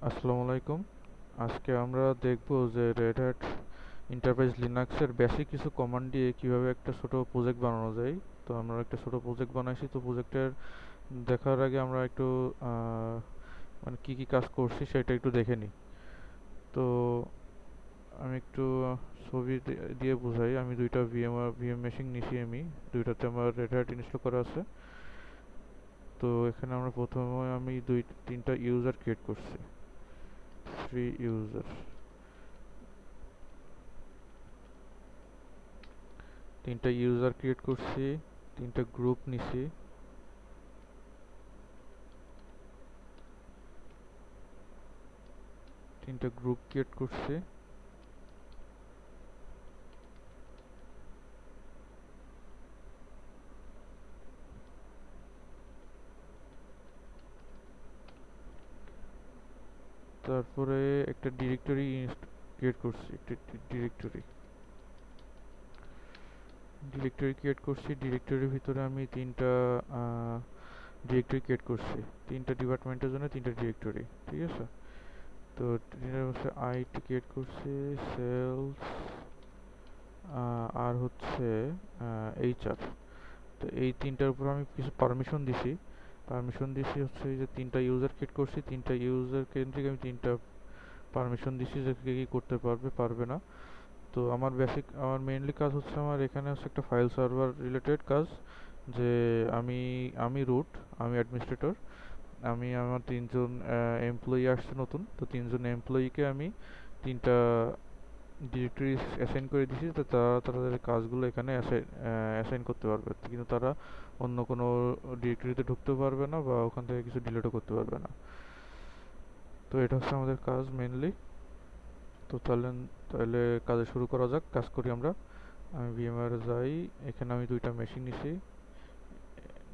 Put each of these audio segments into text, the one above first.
আসসালামু আলাইকুম। আজকে আমরা দেখব যে রেড হ্যাট এন্টারপ্রাইজ লিনাক্সের বেসিক কিছু কমান্ড দিয়ে কিভাবে একটা ছোট প্রজেক্ট বানানো যায়। তো আমরা একটা ছোট প্রজেক্ট বানাইছি। তো প্রজেক্টের দেখার আগে আমরা একটু মানে কি কি কাজ করছি সেটা একটু দেখে নিই। তো আমি একটু ছবি দিয়ে বোঝাই। আমি দুইটা ভিএম মেশিন নিছি। আমি দুইটাতে আমার রেড হ্যাট ইনস্টল করা আছে। তো এখানে আমরা প্রথমে আমি তিনটা ইউজার ক্রিয়েট করছি। ফ্রি ইউজার, তিনটা ইউজার ক্রিয়েট করছি, তিনটা গ্রুপ নিছি, তিনটা গ্রুপ ক্রিয়েট করছি। তারপরে একটা ডিরেক্টরি ক্রিয়েট করছি, একটা ডিরেক্টরি ডিরেক্টরি ক্রিয়েট করছি। ডিরেক্টরির ভিতরে আমি তিনটা ডিরেক্টরি ক্রিয়েট করছি, তিনটা ডিপার্টমেন্টের জন্য তিনটা ডিরেক্টরি। ঠিক আছে। তো তিনটা হচ্ছে আইটি ক্রিয়েট করছি, সেলস আর হচ্ছে এইচআর। তো এই তিনটার উপর আমি কিছু পারমিশন দিছি হচ্ছে এই যে তিনটা ইউজার ক্রিয়েট করছি, তিনটা ইউজার কেন্দ্রিক আমি তিনটা পারমিশন দিছি যে কে কি করতে পারবে পারবে না। তো আমার মেইনলি কাজ হচ্ছে, আমার এখানে হচ্ছে একটা ফাইল সার্ভার রিলেটেড কাজ। যে আমি আমি রুট, আমি অ্যাডমিনিস্ট্রেটর, আমি আমার তিনজন এমপ্লয়ি আসছে নতুন। তো তিনজন এমপ্লয়িকে আমি তিনটা ডিরেক্টরি অ্যাসাইন করে দিয়েছি। তো তারা তাদের কাজগুলো এখানে অ্যাসাইন করতে পারবে, কিন্তু তারা অন্য কোনো ডিরেক্টরিতে ঢুকতে পারবে না বা ওখান থেকে কিছু ডিলিটও করতে পারবে না। তো এটা হচ্ছে আমাদের কাজ মেইনলি। তো তাহলে কাজে শুরু করা যাক, কাজ করি আমরা। আমি ভিএমআর যাই, এখানে আমি দুইটা মেশিন নিছি।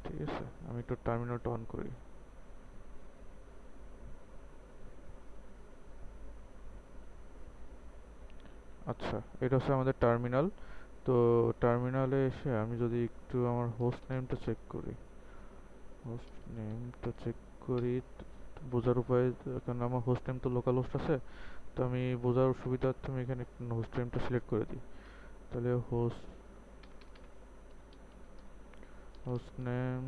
ঠিক আছে, আমি একটু টার্মিনালটা অন করি। আচ্ছা, এটা হচ্ছে আমাদের টার্মিনাল। তো টার্মিনালে এসে আমি যদি একটু আমার হোস্ট নেমটা চেক করি, হোস্ট নেমটা চেক করি বোঝার উপায়। কারণ আমার হোস্ট নেম তো লোকাল হোস্ট আছে, তো আমি বোঝার সুবিধার্থে আমি এখানে হোস্ট নেমটা সিলেক্ট করে দিই। তাহলে হোস্ট নেম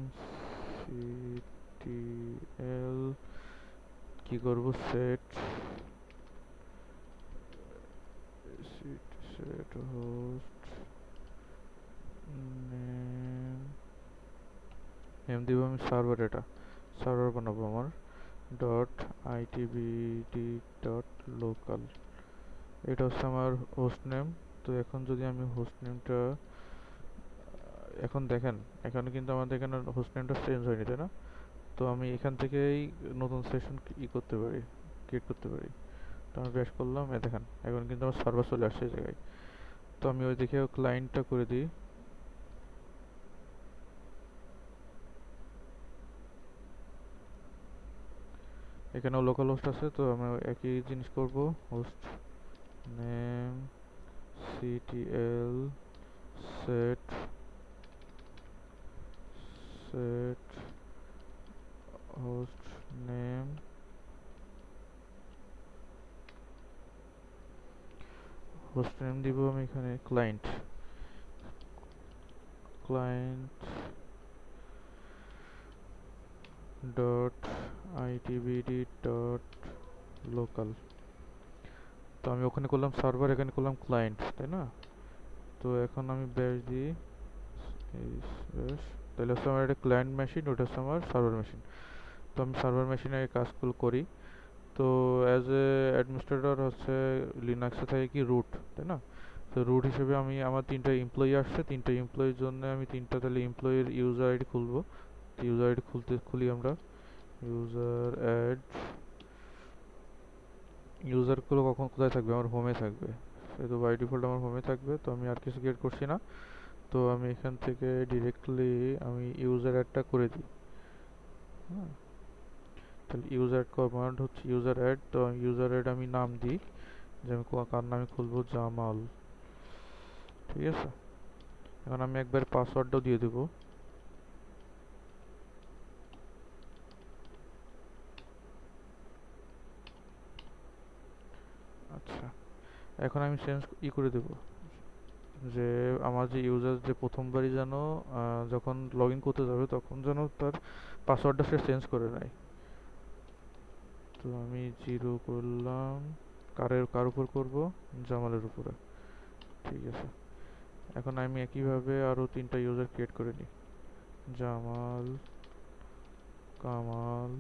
সিটিএল কি করব, set set host name, name দিব আমি সার্ভার। এটা সার্ভার বানাবো আমার, ডট আইটিবিডি ডট লোকাল। এটা হচ্ছে আমার হোস্ট নেম। তো এখন যদি আমি হোস্ট নেমটা, এখন দেখেন এখানে কিন্তু আমাদের এখানে হোস্ট নেমটা চেঞ্জ হয়নি, তাই না? তো আমি এখান থেকেই নতুন সেশন করতে পারি, ক্রিয়েট করতে পারি। তো আমি ব্যাশ করলাম, দেখেন এখন কিন্তু আমার সার্ভার চলে আসছে এই জায়গায়। তো আমি ওই দেখে ক্লায়েন্টটা করে দিই। এখানেও লোকাল হোস্ট আছে, তো আমি একই জিনিস করব। Host name CTL set set host name, host name দিব আমি এখানে client, client dot ITBD dot local. তো আমি ওখানে করলাম সার্ভার, এখানে করলাম ক্লায়েন্ট, তাই না? তো এখন আমি ব্যাশ দিই, এই ব্যাশ। তাহলে হচ্ছে আমার একটা ক্লায়েন্ট মেশিন, ওটা হচ্ছে আমার সার্ভার মেশিন। তো আমি সার্ভার মেশিনে এই কাজগুলো করি। তো অ্যাজ এ অ্যাডমিনিস্ট্রেটর হচ্ছে লিনাক্সে থাকে কি রুট, তাই না? তো রুট হিসেবে আমি আমার তিনটা এমপ্লয়ি আসছে, তিনটা এমপ্লয়ির জন্য আমি তিনটা তাহলে এমপ্লয়ির ইউজার আইডি খুলবো। তো ইউজার আইডি খুলি আমরা। ইউজার অ্যাড, ইউজারগুলো কখন কোথায় থাকবে? আমার হোমে থাকবে। সেহেতু বাই ডিফল্ট আমার হোমে থাকবে, তো আমি আর কিছু ক্রিয়েট করছি না। তো আমি এখান থেকে ডিরেক্টলি আমি ইউজার অ্যাডটা করে দিই। হ্যাঁ, তাহলে ইউজার কমান্ড হচ্ছে ইউজার অ্যাড। তো ইউজার অ্যাড আমি নাম দিই, যে আমি কার নামে খুলবো, জামাল। ঠিক আছে। এখন আমি একবার পাসওয়ার্ডটাও দিয়ে দেবো। আচ্ছা, এখন আমি চেঞ্জ করে দেব যে আমার যে ইউজার যে প্রথমবারই যেন যখন লগ ইন করতে যাবে তখন যেন তার পাসওয়ার্ডটা সে চেঞ্জ করে নেয়। তো আমি 0 করলাম। কার উপর করব? জামালের উপরে। ঠিক আছে, এখন আমি একইভাবে আরো 3টা ইউজার ক্রিয়েট করে নিই। জামাল, কামাল,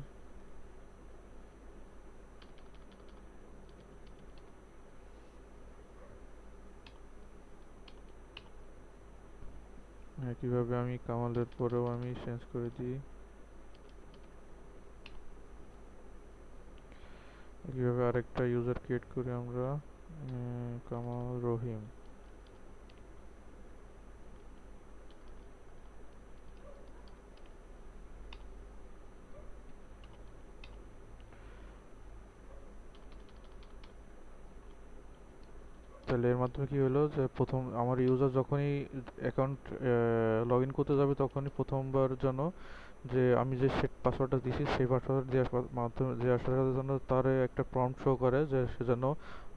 একইভাবে আমি কামালের পরেও আমি চেঞ্জ করে দিই। একইভাবে আরেকটা ইউজার ক্রিয়েট করি আমরা, কামাল রহিম। তাহলে এর মাধ্যমে কি হলো যে প্রথম আমার ইউজার যখনই অ্যাকাউন্ট লগ ইন করতে যাবে তখনই প্রথমবার যেন যে আমি যে সেট পাসওয়ার্ডটা দিছি সেই পাসওয়ার্ড দেওয়ার মাধ্যমে দেওয়ার সাথে সাথে যেন তার একটা প্রম্পট শো করে যে সে যেন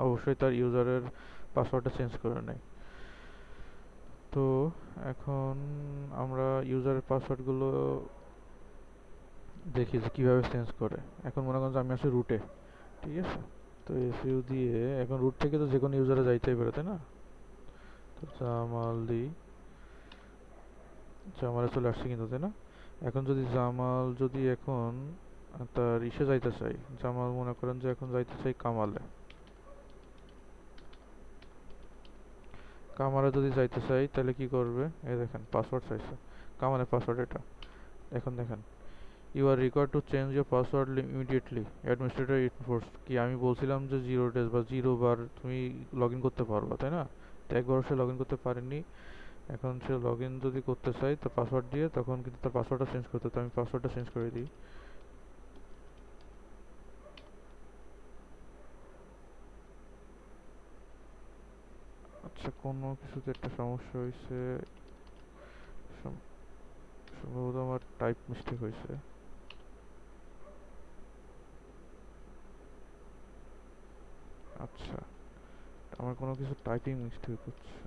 অবশ্যই তার ইউজারের পাসওয়ার্ডটা চেঞ্জ করে নেয়। তো এখন আমরা ইউজারের পাসওয়ার্ডগুলো দেখি যে কীভাবে চেঞ্জ করে। এখন মনে করেন যে আমি আছি রুটে, ঠিক আছে? তো এসইউ দিয়ে এখন রুট থেকে তো যে কোনো ইউজারে যাইতেই পারে, তাই না? তো জামাল দিই, জামালে চলে আসছে কিন্তু, তাই না? এখন যদি জামাল যদি এখন তার ইসে যাইতে চাই, জামাল মনে করেন যে এখন যাইতে চাই কামালে। কামালে যদি যাইতে চাই তাহলে কি করবে? এই দেখেন পাসওয়ার্ড চাইছে, কামালের পাসওয়ার্ড এটা। এখন দেখেন, you are required to change your password immediately, administrator enforce. কি আমি বলছিলাম যে 0 ডেজ বা 0 বার তুমি লগ ইন করতে পারবা, তাই না? তো একবারও সে লগ ইন করতে পারেনি। এখন সে লগ ইন যদি করতে চাই তো পাসওয়ার্ড দিয়ে, তখন কিন্তু তার পাসওয়ার্ডটা চেঞ্জ করতে, তো আমি পাসওয়ার্ডটা চেঞ্জ করে দিই। আচ্ছা, কোনো কিছুতে একটা সমস্যা হয়েছে, সম্ভবত আমার টাইপ মিস্টেক হয়েছে। আচ্ছা, আমার কোনো কিছু টাইপিং মিস্টেক হচ্ছে।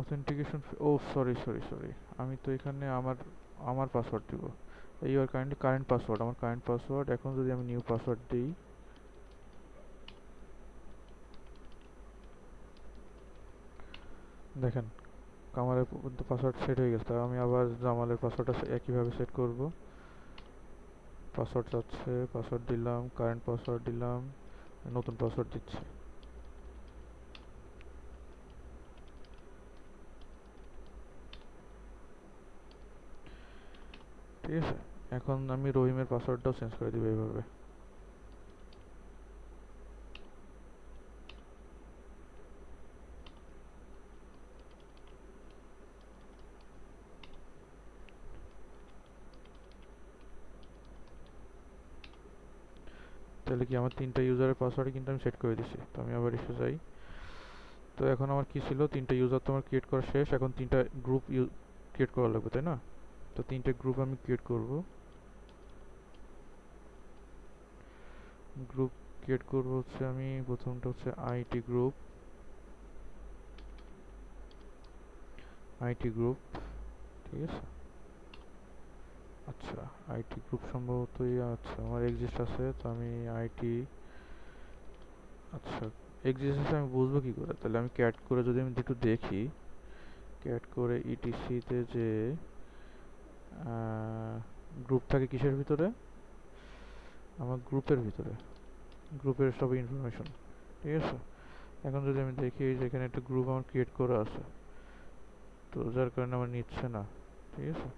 অথেন্টিকেশন, ও সরি সরি সরি, আমি তো এখানে আমার আমার পাসওয়ার্ড দিব। ইউর কাইন্ডলি কারেন্ট পাসওয়ার্ড, আমার কারেন্ট পাসওয়ার্ড। এখন যদি আমি নিউ পাসওয়ার্ড দিই, দেখেন কামালের পাসওয়ার্ড সেট হয়ে গেছে। আমি আবার জামালের পাসওয়ার্ডটা একইভাবে সেট করব। পাসওয়ার্ড চাচ্ছে, পাসওয়ার্ড দিলাম, কারেন্ট পাসওয়ার্ড দিলাম, নতুন পাসওয়ার্ড দিচ্ছি। ঠিক আছে, এখন আমি রহিমের পাসওয়ার্ডটাও চেঞ্জ করে দিব এইভাবে। তাহলে কি আমার 3টা ইউজারের পাসওয়ার্ড কিন্তু আমি সেট করে দিছি। তো আমি আবার এসে যাই। তো এখন আমার কি ছিল, 3টা ইউজার তো আমার ক্রিয়েট করা শেষ। এখন 3টা গ্রুপ ক্রিয়েট করা লাগবে, তাই না? তো 3টে গ্রুপ আমি ক্রিয়েট করব। গ্রুপ ক্রিয়েট করব হচ্ছে, আমি প্রথমটা হচ্ছে আইটি গ্রুপ। আইটি গ্রুপ, ঠিক আছে। আচ্ছা, আইটি গ্রুপ সম্ভবত আচ্ছা আমার এক্সিস্ট আছে, তো আমি আইটি, আচ্ছা এক্সিস্ট আছে আমি বুঝবো কি করে? তাহলে আমি ক্যাট করে যদি আমি একটু দেখি, ক্যাট করে ইটিসিতে যে গ্রুপ থাকে কিসের ভিতরে? আমার গ্রুপের ভিতরে, গ্রুপের সব ইনফরমেশন, ঠিক আছে। এখন যদি আমি দেখি যে এখানে একটা গ্রুপ আমার ক্রিয়েট করা আছে, তো যার কারণে আমার নিচ্ছে না, ঠিক আছে।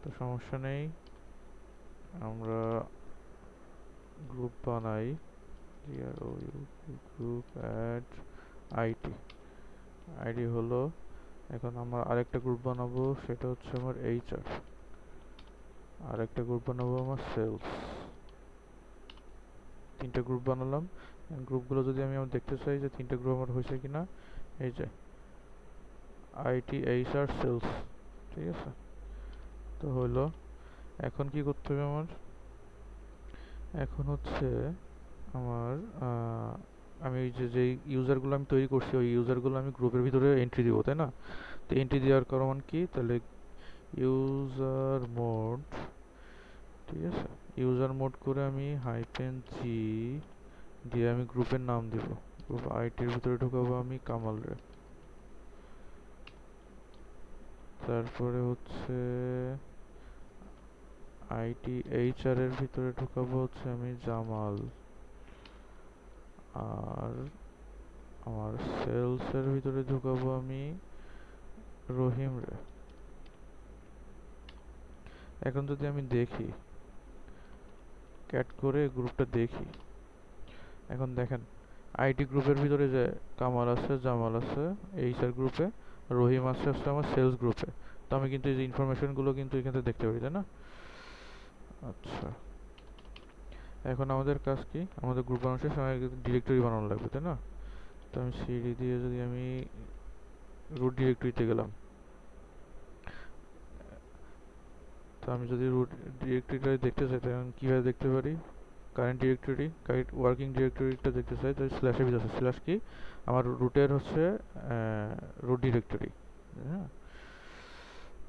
তো সমস্যা নেই, আমরা গ্রুপ বানাই, গ্রুপ অ্যাড আইটি, আইডি হলো। এখন আমরা আরেকটা গ্রুপ বানাবো, সেটা হচ্ছে আমার এইচআর। আরেকটা গ্রুপ বানাবো আমার সেলস। 3টে গ্রুপ বানালাম। গ্রুপগুলো যদি আমি দেখতে চাই যে 3টে গ্রুপ আমার হয়েছে কিনা, এই যে আইটি, এইচআর, সেলস, ঠিক আছে। তো হলো, এখন কি করতে হবে আমার? এখন হচ্ছে আমার আমি ওই যে যেই ইউজারগুলো আমি তৈরি করছি ওই ইউজারগুলো আমি গ্রুপের ভিতরে এন্ট্রি দিব, তাই না? তো এন্ট্রি দেওয়ার কারণ কি, তাহলে ইউজার মোড, ঠিক আছে, ইউজার মোড করে আমি -g দিয়ে আমি গ্রুপের নাম দিব। গ্রুপ আইটির ভিতরে ঢুকাবো আমি কামাল রে। তারপরে হচ্ছে আইটি এইচআর এর ভিতরে ঢুকাবো হচ্ছে আমি জামাল। আর আমার সেলস এর ভিতরে ঢুকাবো আমি রহিম রে। এখন যদি আমি দেখি, ক্যাট করে গ্রুপটা দেখি, এখন দেখেন আইটি গ্রুপের ভিতরে যে কামাল আছে, জামাল আছে এইচআর গ্রুপে, রহিম আছে হচ্ছে আমার সেলস গ্রুপে। তো আমি কিন্তু এই যে ইনফরমেশনগুলো কিন্তু এখান থেকে দেখতে পারি, তাই না? আচ্ছা, এখন আমাদের কাজ কি, আমাদের গ্রুপ বানানোর শেষ, আমাদের ডিরেক্টরি বানানো লাগবে, তাই না? তো আমি সিডি দিয়ে যদি আমি রুট ডিরেক্টরিতে গেলাম, তো আমি যদি রুট ডিরেক্টরিটা দেখতে চাই তখন কীভাবে দেখতে পারি? কারেন্ট ডিরেক্টরি, কারেন্ট ওয়ার্কিং ডিরেক্টরিটা দেখতে চাই তাহলে স্ল্যাশের ভিতরে আছে, স্ল্যাশ কি, আমার রুটের হচ্ছে রুট ডিরেক্টরি, হ্যাঁ,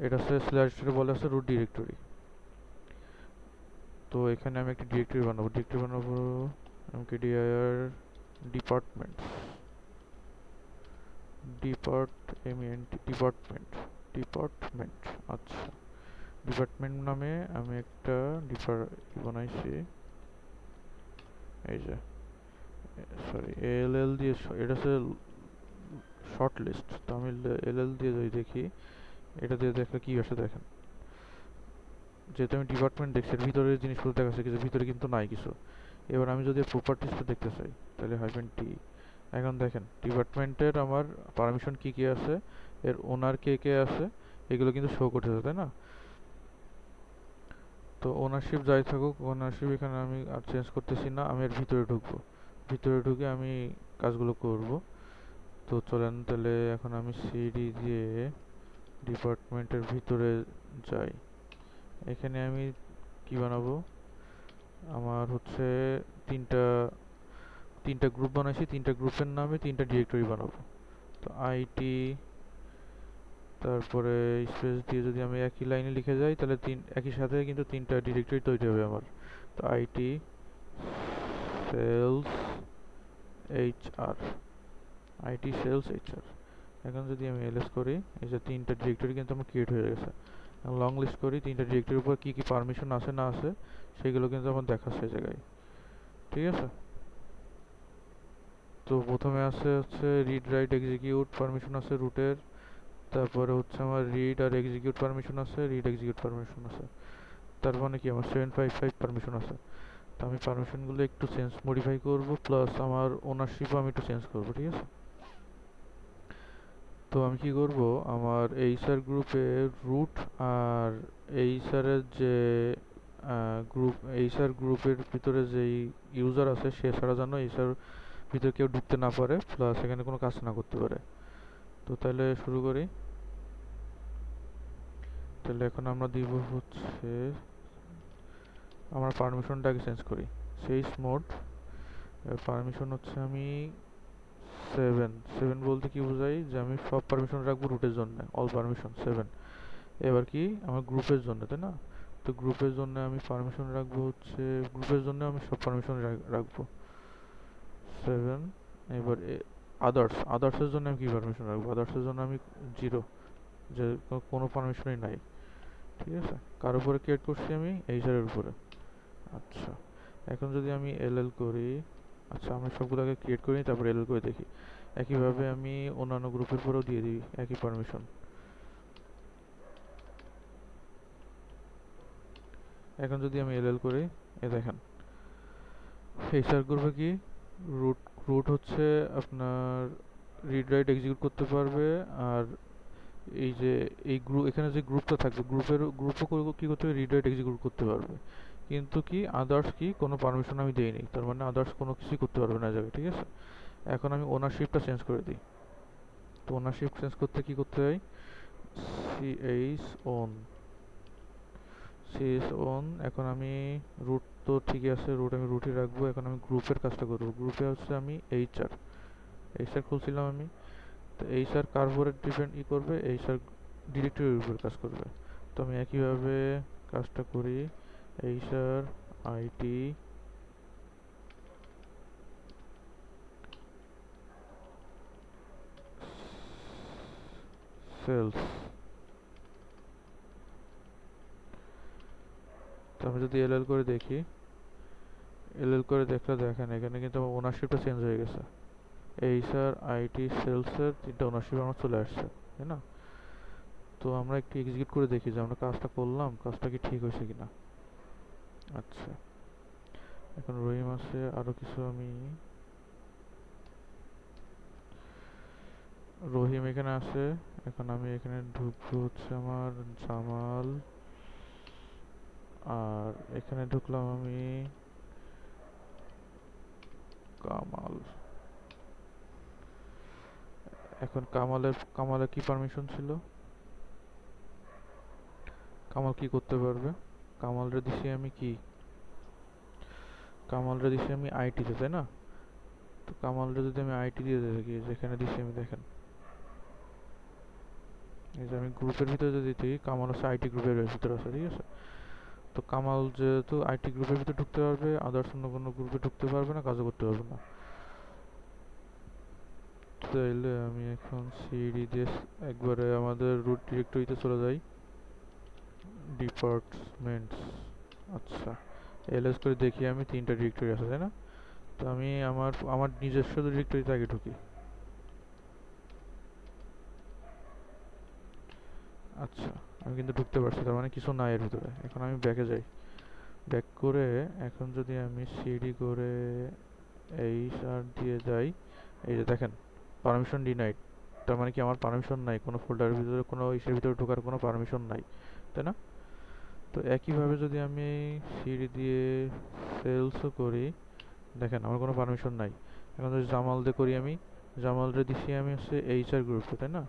এটা হচ্ছে স্ল্যাশের বলে আছে রুট ডিরেক্টরি। তো এখানে আমি একটা ডিরেক্টরি বানাবো mkdir ডিপার্টমেন্ট, ডিপার্টমেন্ট, আচ্ছা, ডিপার্টমেন্ট নামে আমি একটা বানাইছি, এই যে, সরি এল দিয়ে, এটা হচ্ছে শর্ট লিস্ট। তো আমি এল দিয়ে যদি দেখি, এটা দিয়ে দেখলে কি আসে দেখেন, যেহেতু আমি ডিপার্টমেন্ট দেখছি এর ভিতরে জিনিসপত্র দেখাচ্ছে কিছু, ভিতরে কিন্তু নাই কিছু। এবার আমি যদি প্রপার্টিসটা দেখতে চাই তাহলে -t। এখন দেখেন ডিপার্টমেন্টের আমার পারমিশন কি কি আছে, এর ওনার কে কে আছে, এগুলো কিন্তু শো করতেছে, তাই না? তো ওনারশিপ যাই থাকুক, ওনারশিপ এখানে আমি আর চেঞ্জ করতেছি না, আমি এর ভিতরে ঢুকবো, ভিতরে ঢুকে আমি কাজগুলো করব। তো চলেন তাহলে এখন আমি সিডি দিয়ে ডিপার্টমেন্টের ভিতরে যাই। এখানে আমি কি বানাবো, আমার হচ্ছে তিনটা তিনটা গ্রুপ বানাইছি, তিনটা গ্রুপের নামে তিনটা ডিরেক্টরি বানাবো। তো আইটি, তারপরে স্পেস দিয়ে যদি আমি একই লাইনে লিখে যাই তাহলে একই সাথে কিন্তু তিনটা ডিরেক্টরি তৈরি হবে আমার। তো IT, sales, HR, IT sales HR. এখন যদি আমি এলএস করি, এই যে তিনটা ডিরেক্টরি কিন্তু আমার ক্রিয়েট হয়ে গেছে। লং লিস্ট করি তিনটা ডিরেক্টরির উপর কি কি পারমিশন আছে না আছে সেগুলো কিন্তু আমার দেখাচ্ছে এই জায়গায়, ঠিক আছে? তো প্রথমে আছে হচ্ছে রিড রাইট এক্সিকিউট পারমিশন আছে রুটের, তারপরে হচ্ছে আমার রিড আর এক্সিকিউট পারমিশন আছে, রিড এক্সিকিউট পারমিশন আছে, তার মানে কি আমার 755 পারমিশন আছে। তো আমি পারমিশনগুলো একটু মডিফাই করব, প্লাস আমার ওনারশিপও আমি একটু চেঞ্জ করব, ঠিক আছে? তো আমি কি করব, আমার এইচআর গ্রুপে রুট আর এইচআরের যে এইচআর গ্রুপের ভিতরে যেই ইউজার আছে সে ছাড়া যেন এইচআর ভিতরে কেউ ঢুকতে না পারে, প্লাস এখানে কোনো কাজ না করতে পারে। তো তাহলে শুরু করি। তাহলে এখন আমরা দিব হচ্ছে, আমার পারমিশনটাকে চেঞ্জ করি, সেই মোড পারমিশন হচ্ছে আমি 7 বলতে কি বোঝাই, যে আমি সব পারমিশন রাখবো রুটের জন্য, অল পারমিশন 7। এবার কি আমার গ্রুপের জন্য, তাই না? তো গ্রুপের জন্য আমি পারমিশন রাখবো হচ্ছে, গ্রুপের জন্য আমি সব পারমিশন রাখবো 7। এবার আদার্সের জন্য আমি কি পারমিশন রাখবো, আদার্সের জন্য আমি 0, যে কোনো পারমিশনই নাই, ঠিক আছে? কার উপরে ক্রিয়েট করছি আমি, এইচআরের উপরে। আচ্ছা, এখন যদি আমি এল করি, আচ্ছা আমরা সবগুলোকে ক্রিয়েট করি তারপর এল করে দেখি। একইভাবে আমি অন্যান্য গ্রুপের উপরেও দিয়ে দিই একই পারমিশন। এখন যদি আমি এল করি, এ দেখেন এইচআর গ্রুপে কি রুট রুট হচ্ছে আপনার রিড রাইট এক্সিকিউট করতে পারবে, আর এই যে এই গ্রুপ, এখানে যে গ্রুপটা থাকবে গ্রুপও কি করতে হবে, রিড রাইট এক্সিকিউট করতে পারবে। কিন্তু কি আদার্স কি কোনো পারমিশন আমি দেইনি, তার মানে আদার্স কোনো কিছুই করতে পারবে না জায়গায়, ঠিক আছে? এখন আমি ওনারশিপটা চেঞ্জ করে দিই। তো ওনারশিপ চেঞ্জ করতে কি করতে হয়, সিএইচ ওন, সিএস অন। এখন আমি রুট তো ঠিকই আছে, রুট আমি রুটই রাখবো। এখন আমি গ্রুপের কাজটা করবো। গ্রুপে হচ্ছে আমি এইচআর খুলছিলাম আমি। তো এইচআর কার উপরে ডিপেন্ড করবে, এইচআর ডিরেক্টরির উপর কাজ করবে। তো আমি একইভাবে কাজটা করি। HR IT sales. তো আমি যদি এলএল করে দেখি, এলএল করে দেখলে দেখেন এখানে কিন্তু আমার ওনারশিপটা চেঞ্জ হয়ে গেছে। এইচআর আইটি সেলসের তিনটা ওনারশিপ আমার চলে আসছে, তাই না? তো আমরা একটু এক্সিকিউট করে দেখি যে আমরা কাজটা করলাম, কাজটা কি ঠিক হয়েছে কিনা। আচ্ছা, এখন রহিম আছে, আরো কিছু আমি রহিম এখানে আছে। এখন আমি এখানে ঢুকবো হচ্ছে আমার জামাল, আর এখানে ঢুকলাম আমি কামাল। এখন কামালের কি পারমিশন ছিল, কামাল কি করতে পারবে? কামালরে দিছি আমি কি, কামালরে দিছি আমি আইটিতে, তাই না? তো কামালরে যদি আমি আইটি দিয়ে দেখি, যেখানে দিছি আমি দেখেন, এই যে আমি গ্রুপের ভিতরে যদি দিই, কামাল হচ্ছে আইটি গ্রুপের ভিতরে আছে, ঠিক আছে? তো কামাল যেহেতু আইটি গ্রুপের ভিতরে ঢুকতে পারবে, আদার্স অন্য কোনো গ্রুপে ঢুকতে পারবে না, কাজও করতে পারবে না। তাইলে আমি এখন সিডি দিয়ে একবারে আমাদের রুট ডিরেক্টরিতে চলে যাই, ডিপার্টমেন্টস। আচ্ছা, এলএস করে দেখি আমি তিনটা ডিরেক্টরি আছে, তাই না? তো আমি আমার আমার নিজস্ব ডিরেক্টরিতে আগে ঢুকি। আচ্ছা, আমি কিন্তু ঢুকতে পারছি, তার মানে কিছু নাই এর ভিতরে। এখন আমি ব্যাকে যাই, ব্যাক করে এখন যদি আমি সিডি করে এইচ আর দিয়ে যাই, এই যে দেখেন পারমিশন ডিনাইড। তার মানে কি আমার পারমিশন নাই, কোনো ফোল্ডারের ভিতরে কোনো ইসের ভিতরে ঢোকার কোনো পারমিশন নাই, তাই না? তো একইভাবে যদি আমি সিডি দিয়ে সেলসও করি, দেখেন আমার কোনো পারমিশন নাই। এখন যদি জামাল দিয়ে করি আমি, জামালরে দিছি আমি হচ্ছে এইচআর গ্রুপে, তাই না?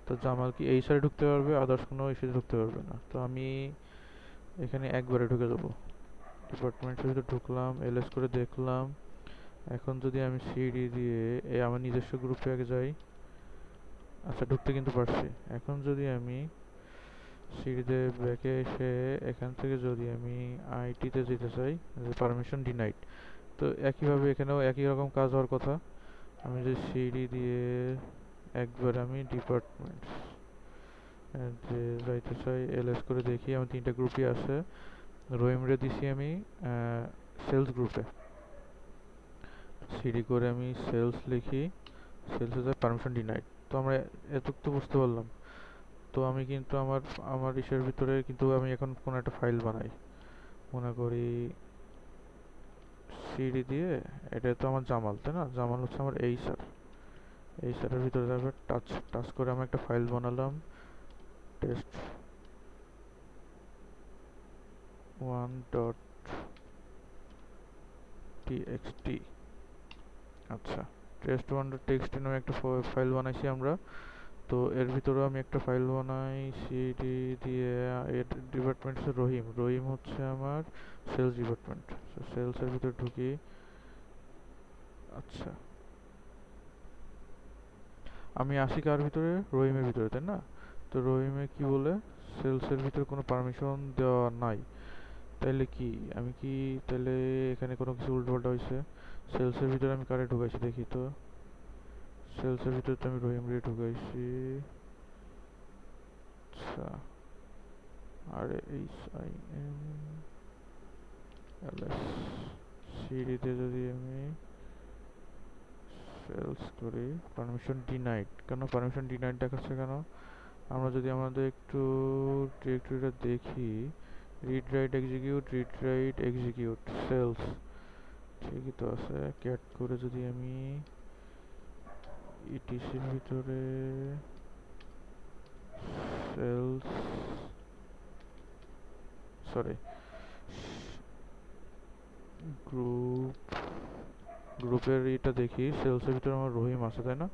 তো জামাল কি এইচআরে ঢুকতে পারবে, আদার্স কোনো ইসে ঢুকতে পারবে না। তো আমি এখানে একবারে ঢুকে যাবো, ডিপার্টমেন্টের ভিতরে ঢুকলাম, এলএস করে দেখলাম। এখন যদি আমি সিডি দিয়ে এই আমার নিজস্ব গ্রুপে আগে যাই, আচ্ছা ঢুকতে কিন্তু পারছি। এখন যদি আমি সিডিতে ব্যাকে এসে এখান থেকে যদি আমি আইটিতে যেতে চাই, পারমিশন ডিনাইড। তো একইভাবে এখানেও একই রকম কাজ হওয়ার কথা। আমি যদি সিডি দিয়ে একবার আমি ডিপার্টমেন্ট যে যাইতে চাই, এলএস করে দেখি আমার তিনটা গ্রুপই আছে। রহিমরে দিছি আমি সেলস গ্রুপে, সিডি করে আমি সেলস লিখি, সেলসে পারমিশন ডিনাইড। তো আমরা এতটুকু তো বুঝতে পারলাম। তো আমি কিন্তু আমার আমার ইসের ভিতরে কিন্তু আমি এখন কোনো একটা ফাইল বানাই, মনে করি সিডি দিয়ে, এটা তো আমার জামাল, তাই না? জামাল হচ্ছে আমার এইচআরের ভিতরে যাবে, টাচ টাচ করে আমি একটা ফাইল বানালাম, টেস্ট 1.txt। আচ্ছা, test1.txt নামে একটা ফাইল বানাইছি আমরা। তো এর ভিতরেও আমি একটা ফাইল বানাই সিডি দিয়ে। এর ডিপার্টমেন্ট হচ্ছে রহিম, রহিম হচ্ছে আমার সেলস ডিপার্টমেন্ট। সেলসের ভিতরে ঢুকি। আচ্ছা, আমি আসি কার ভিতরে, রহিমের ভিতরে, তাই না? তো রহিমে কি বলে, সেলসের ভিতরে কোনো পারমিশন দেওয়া নাই। তাইলে কি আমি কি, তাইলে এখানে কোনো কিছু উল্টোপাল্টা হয়েছে। সেলসের ভিতরে আমি কারে ঢুকাইছি দেখি তো, সেলসের ভিতরে তো আমি রহিম রে ঢুকাইছি। আচ্ছা, আর H I M L S, সিডিতে যদি আমি সেলস করি, পারমিশন ডিনাইড। কেন পারমিশন ডিনাইড দেখাচ্ছে কেন? আমরা যদি আমাদের একটু ডিরেক্টরিটা দেখি, রিড রাইট এক্সিকিউট সেলস, ঠিকই তো আছে। ক্যাট করে যদি আমি ইটিসির ভিতরে সেলস, সরি, গ্রুপ, গ্রুপের এটা দেখি, সেলসের ভিতরে আমার রহিম আছে, তাই না?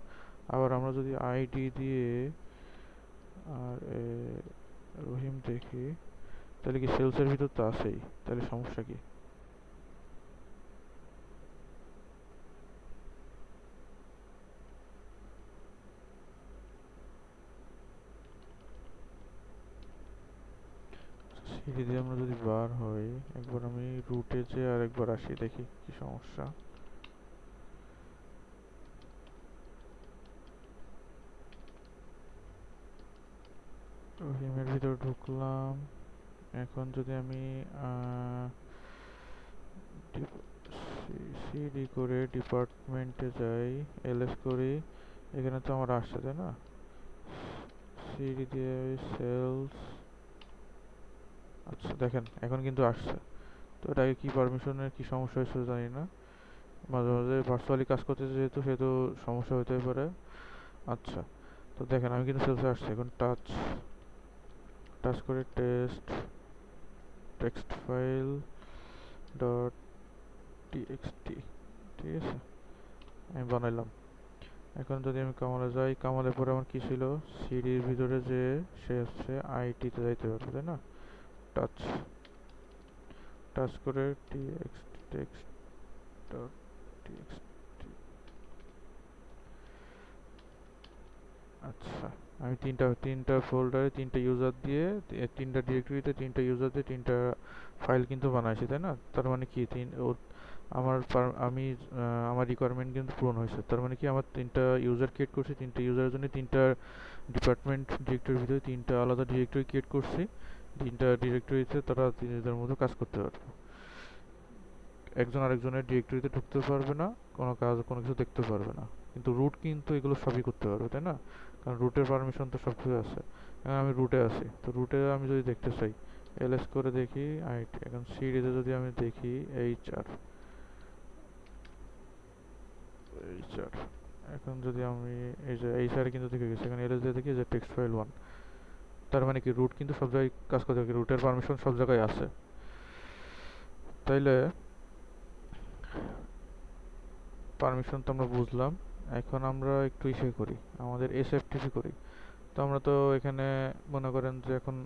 আবার আমরা যদি আইডি দিয়ে আর রহিম দেখি, তাহলে কি সেলসের ভিতর তো আছেই, তাহলে সমস্যা কি? সিঁড়ি দিয়ে আমরা যদি বার হই, একবার আমি রুটে যে আর একবার আসি, দেখি কি সমস্যা। রহিমের ভিতর ঢুকলাম। এখন যদি আমি সিডি করে ডিপার্টমেন্টে যাই, এলএস করি, এখানে তো আমার আসছে তাই না? সিডি দিয়ে সেলস, আচ্ছা দেখেন এখন কিন্তু আসছে। তো এটাকে কি পারমিশনের কি সমস্যা হয়েছে জানি না, মাঝে মাঝে ভার্চুয়ালি কাজ করতে যেহেতু সেহেতু সমস্যা হতে পারে। আচ্ছা, তো দেখেন আমি কিন্তু সেলসে আসছি। এখন টাচ টাচ করে টেক্সট ফাইল ডট টিএক্সটি, ঠিক আছে, আমি বানাইলাম। এখন যদি আমি কামালে যাই, কামালের পরে আমার কি ছিল, সিডির ভিতরে যে সে হচ্ছে আইটিতে যাইতে পারবে তাই না? টাচ টাচ করে টিএক্সটি টেক্সট ডট টিএক্সটি। আচ্ছা, আমি তিনটা তিনটা ফোল্ডারে তিনটা ইউজার দিয়ে তিনটা ডিরেক্টরিতে তিনটা ইউজার দিয়ে তিনটা ফাইল কিন্তু বানাইছি তাই না? তার মানে কি আমি আমার রিকোয়ারমেন্ট কিন্তু পূরণ হয়েছে। তার মানে কি আমার তিনটা ইউজার ক্রিয়েট করছি, তিনটা ইউজারের জন্য তিনটা ডিপার্টমেন্ট ডিরেক্টরির ভিতরে তিনটা আলাদা ডিরেক্টরি ক্রিয়েট করছি। তিনটা ডিরেক্টরিতে তারা নিজেদের মতো কাজ করতে পারবে, একজন আরেকজনের ডিরেক্টরিতে ঢুকতে পারবে না, কোনো কাজ কোনো কিছু দেখতে পারবে না। কিন্তু রুট কিন্তু এগুলো সবই করতে পারবে তাই না? কারণ রুটের পারমিশন তো সব কিছু আছে। এখন আমি রুটে আছি, তো রুটে আমি যদি দেখতে চাই, এলএস করে দেখি আইটি। এখন সিডিতে যদি আমি দেখি এইচআর, এখন যদি আমি এই যে এইচআর কিন্তু দেখে গেছি, এখন এলএস দিয়ে দেখি যে টেক্সট ফাইল 1। তার মানে কি রুট কিন্তু সব জায়গায় কাজ করতে পারে, রুটের পারমিশন সব জায়গায় আছে। তাইলে পারমিশন তো আমরা বুঝলাম। এখন আমরা একটু ইসে করি, আমাদের এসএফটিপি করি। তো আমরা তো এখানে মনে করেন যে এখন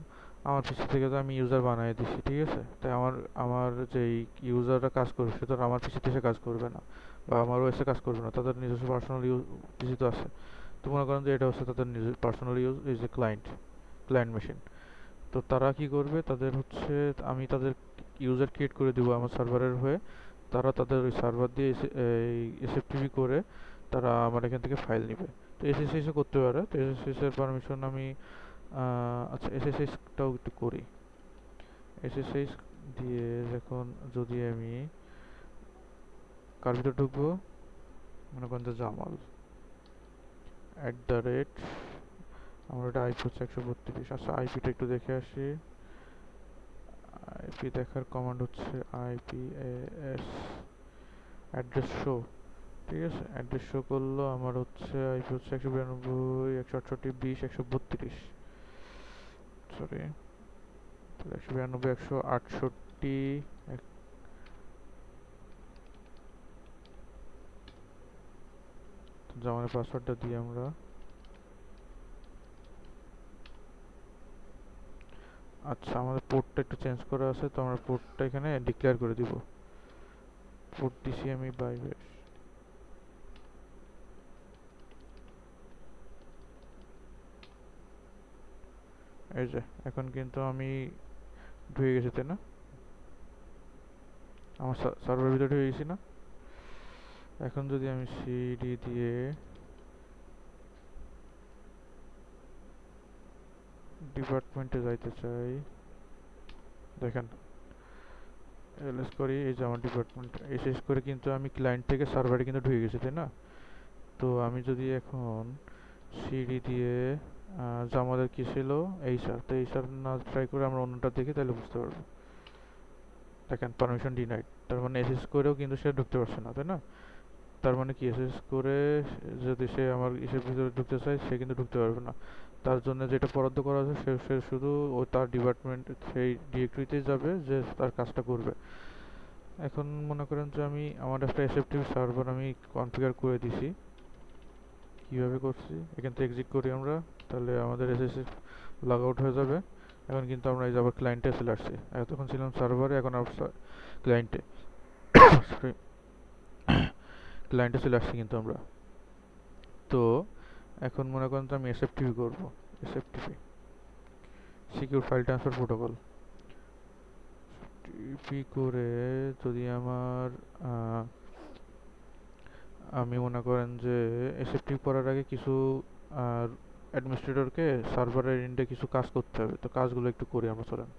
আমার পিসি থেকে তো আমি ইউজার বানিয়ে দিচ্ছি, ঠিক আছে? তাই আমার আমার যেই ইউজাররা কাজ করবে সে তো আর আমার পিসিতে এসে কাজ করবে না, বা আমার ওএসে কাজ করবে না, তাদের নিজস্ব পার্সোনাল পিসি তো আছে। তো মনে করেন যে এটা হচ্ছে তাদের নিজের পার্সোনাল এই যে ক্লায়েন্ট মেশিন। তো তারা কি করবে, তাদের হচ্ছে আমি তাদের ইউজার ক্রিয়েট করে দিব আমার সার্ভারের হয়ে। তারা তাদের ওই সার্ভার দিয়ে এসএফটিপি করে তারা আমার এখান থেকে ফাইল নিবে। তো এসএসএস করতে পারে, তো এসএসএস এর পারমিশন আমি আচ্ছা এসএসএসটাও একটু করি। এসএসএস দিয়ে এখন যদি আমি কার ভিতর ঢুকবো, মনে করেন যে জামাল @ আমার এটা আইপি হচ্ছে 132। আচ্ছা আইপিটা একটু দেখে আসি। আইপি দেখার কমান্ড হচ্ছে আইপিএস অ্যাড্রেস শো, ঠিক আছে? অ্যাড্রেস শো করলো আমার হচ্ছে আইপি হচ্ছে 192 168 20 132, সরি, তাহলে 192 168। জামানের পাসওয়ার্ডটা দিয়ে আমরা, আচ্ছা আমাদের পোর্টটা একটু চেঞ্জ করা আছে, তো আমরা পোর্টটা এখানে ডিক্লেয়ার করে দিব। পোর্ট দিছি আমি 22। এই যে এখন কিন্তু আমি ঢুকে গেছি তাই না? আমার সার্ভারের ভিতরে ঢুকে গেছি না? এখন যদি আমি সিডি দিয়ে ডিপার্টমেন্টে যাইতে চাই, দেখেন এলএস করি, এই যে আমার ডিপার্টমেন্ট এসএস করে কিন্তু আমি ক্লায়েন্ট থেকে সার্ভারে কিন্তু ঢুকে গেছি তাই না? তো আমি যদি এখন সিডি দিয়ে যা আমাদের কি ছিল এইচআর, তো এইচআর না ট্রাই করে আমরা অন্যটা দেখি, তাহলে বুঝতে পারবো। দেখেন পারমিশন ডিনাইড, তার মানে এসএস করেও কিন্তু সে ঢুকতে পারছে না তাই না? তার মানে কি এসএস করে যদি সে আমার ইসের ভিতরে ঢুকতে চায় সে কিন্তু ঢুকতে পারবে না। তার জন্য যেটা বরাদ্দ করা আছে সে শুধু ও তার ডিপার্টমেন্ট সেই ডিরেক্টরিতেই যাবে যে তার কাজটা করবে। এখন মনে করেন যে আমি আমার একটা এসএফটিপি সার্ভার আমি কনফিগার করে দিছি। কিভাবে করছি, এখান থেকে এক্সিট করি আমরা, তাহলে আমাদের এসএসএস লগ আউট হয়ে যাবে। এখন কিন্তু আমরা এই যে আবার ক্লায়েন্টে চলে আসছি, এতক্ষণ ছিলাম সার্ভারে, এখন আবার ক্লায়েন্টে, সরি, ক্লায়েন্টে চলে আসছি কিন্তু আমরা। তো এখন মনে করেন তো আমি এসএফটিপি করবো, এসএফটিপি সিকিউর ফাইল ট্রান্সফার প্রোটোকল টিপি করে যদি আমার আমি মনে করেন যে এসএফটিপি করার আগে কিছু অ্যাডমিনিস্ট্রেটরকে সার্ভারের এন্ডে কিছু কাজ করতে হবে, তো কাজগুলো একটু করি আমরা, চলেন।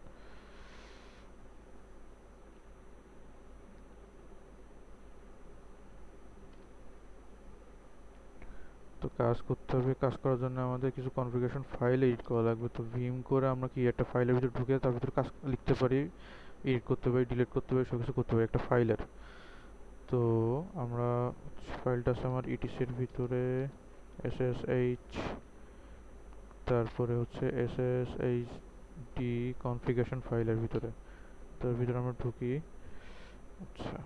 তো কাজ করতে হবে, কাজ করার জন্য আমাদের কিছু কনফিগারেশন ফাইল এডিট করা লাগবে। তো ভিম করে আমরা কি একটা ফাইলের ভিতরে ঢুকে তার ভিতরে কাজ লিখতে পারি, এডিট করতে পারি, ডিলিট করতে পারি, সব কিছু করতে পারি একটা ফাইলের। তো আমরা ফাইলটা আছে আমার ইটিসির ভিতরে, এসএসএইচ, তারপরে হচ্ছে এসএসএইচডি কনফিগারেশন ফাইলের ভিতরে, তার ভিতরে আমরা ঢুকি। আচ্ছা,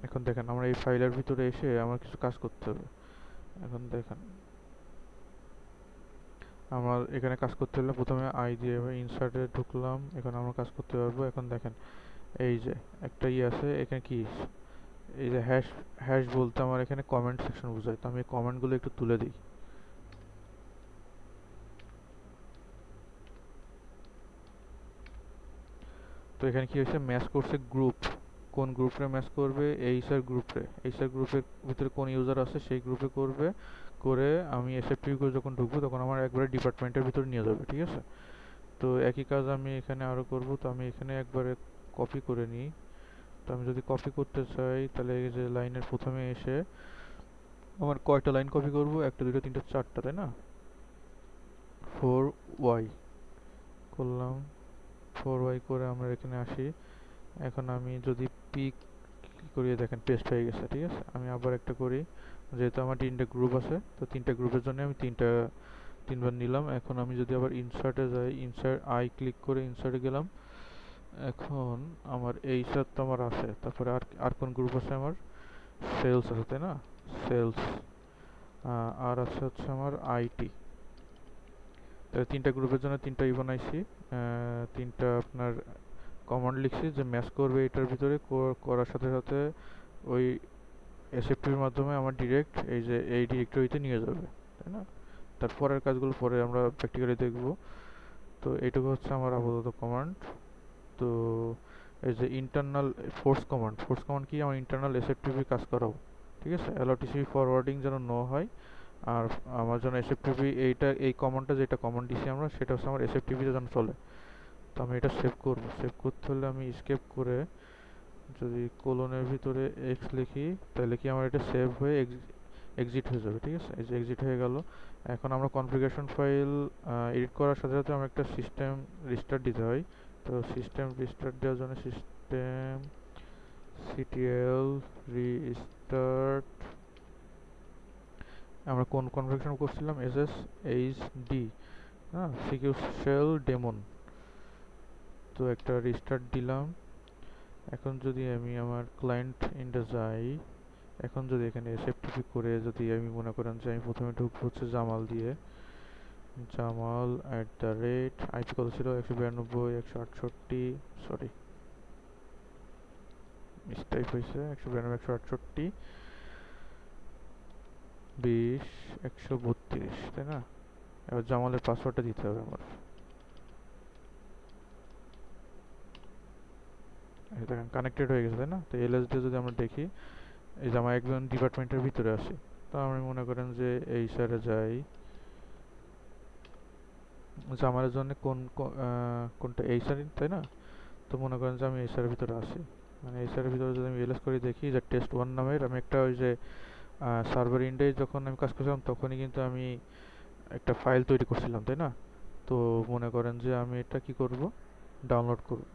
এখন দেখেন আমরা এই ফাইলের ভিতরে এসে আমার কিছু কাজ করতে হবে। এখন দেখেন আমার এখানে কাজ করতে হলে প্রথমে আই দিয়ে ইনসার্টে ঢুকলাম, এখন আমরা কাজ করতে পারবো। এখন দেখেন এই যে একটা আছে এখানে কি, এই যে হ্যাশ, হ্যাশ বলতে আমার এখানে কমেন্ট সেকশন বোঝায়। তো আমি এই কমেন্টগুলো একটু তুলে দিই। তো এখানে কি হয়েছে, ম্যাচ করছে গ্রুপ, কোন গ্রুপে ম্যাচ করবে, এইচআর গ্রুপে, এইচআর গ্রুপের ভিতরে কোন ইউজার আছে সেই গ্রুপে করবে, করে আমি এসএফটিপি করে যখন ঢুকবো তখন আমার একবারে ডিপার্টমেন্টের ভিতরে নিয়ে যাবে, ঠিক আছে। তো একই কাজ আমি এখানে আরও করব। তো আমি এখানে একবারে কপি করে নিই। তো আমি যদি কপি করতে চাই তাহলে এই যে লাইনের প্রথমে এসে আমার কয়টা লাইন কপি করব, একটা দুটো তিনটা চারটা, তাই না, 4y করলাম, 4y করে আমরা এখানে আসি। এখন আমি যদি পিক করিয়ে দেখেন পেস্ট হয়ে গেছে, ঠিক আছে। আমি আবার একটা করি, যেহেতু আমার তিনটা গ্রুপ আছে তো তিনটা গ্রুপের জন্য আমি তিনবার নিলাম। এখন আমি যদি আবার ইনসার্টে যাই, ইনসার্ট আই ক্লিক করে ইনসার্টে গেলাম। এখন আমার এই সার তো আমার আছে, তারপরে আর আর কোন গ্রুপ আছে আমার, সেলস আছে তাই না, সেলস, আর আছে হচ্ছে আমার আইটি। তাহলে তিনটা গ্রুপের জন্য তিনটা ই বানাইছি, তিনটা আপনার কমান্ড লিখছি যে ম্যাচ করবে এটার ভিতরে, করার সাথে সাথে ওই এসএফটির মাধ্যমে আমার ডিরেক্ট এই যে এই ডিরেক্টরিতে নিয়ে যাবে, তাই না। তারপরের কাজগুলো পরে আমরা প্র্যাকটিক্যালি দেখব। তো এইটুকু হচ্ছে আমার আপাতত কমান্ড। তো এই যে ইন্টারনাল ফোর্স কমান্ড কি, আমার ইন্টারনাল এসএফটিপি কাজ করাও, ঠিক আছে, অ্যালো টিসিপি ফরওয়ার্ডিং যেন নো হয়। আর আমার জন্য এসএফটিপি এইটা, এই কমান্ডটা যেটা কমান্ড দিছি আমরা, সেটা হচ্ছে আমার এসএফটিপিতে যেন চলে। তো আমি এটা সেভ করব, সেভ করতে হলে আমি স্কেপ করে যদি কোলনের ভিতরে এক্স লিখি তাহলে কি আমার এটা সেভ হয়ে এক্সিট হয়ে যাবে, ঠিক আছে। এই যে এক্সিট হয়ে গেল। এখন আমরা কনফিগারেশন ফাইল এডিট করার সাথে সাথে আমরা একটা সিস্টেম রিস্টার্ট দিতে হয়। তো সিস্টেম রিস্টার্ট দেওয়ার জন্য সিস্টেম সিটিএল রিস্টার্ট, আমরা কোন কনফিগারেশন করছিলাম, এসএসএইচডি, হ্যাঁ, সিকিউর শেল ডেমন। তো একটা রিস্টার্ট দিলাম। এখন যদি আমি আমার ক্লায়েন্ট ইন্ডে যাই, এখন যদি এখানে এসএফটিপি করে যদি আমি মনে করেন যে আমি প্রথমে ঢুকবো হচ্ছে জামাল দিয়ে, জামাল @, আইপি কত ছিল 192.168, সরি মিসটাইপ হয়েছে, 192.168 20 132, তাই না। এবার জামালের পাসওয়ার্ডটা দিতে হবে আমার। দেখেন কানেক্টেড হয়ে গেছে, তাই না। তো এলএস দিয়ে যদি আমরা দেখি, এই যে আমার একজন ডিপার্টমেন্টের ভিতরে আসি। তো আমি মনে করেন যে এই স্যারে যাই, জামালের জন্য কোনটা এই স্যার, তাই না। তো মনে করেন যে আমি এই স্যারের ভিতরে আসি, মানে এই স্যারের ভিতরে যদি আমি এলএস করে দেখি যে test1 নামের আমি একটা ওই যে সার্ভার ইন্ডে যখন আমি কাজ করছিলাম তখনই কিন্তু আমি একটা ফাইল তৈরি করছিলাম, তাই না। তো মনে করেন যে আমি এটা কি করব, ডাউনলোড করব,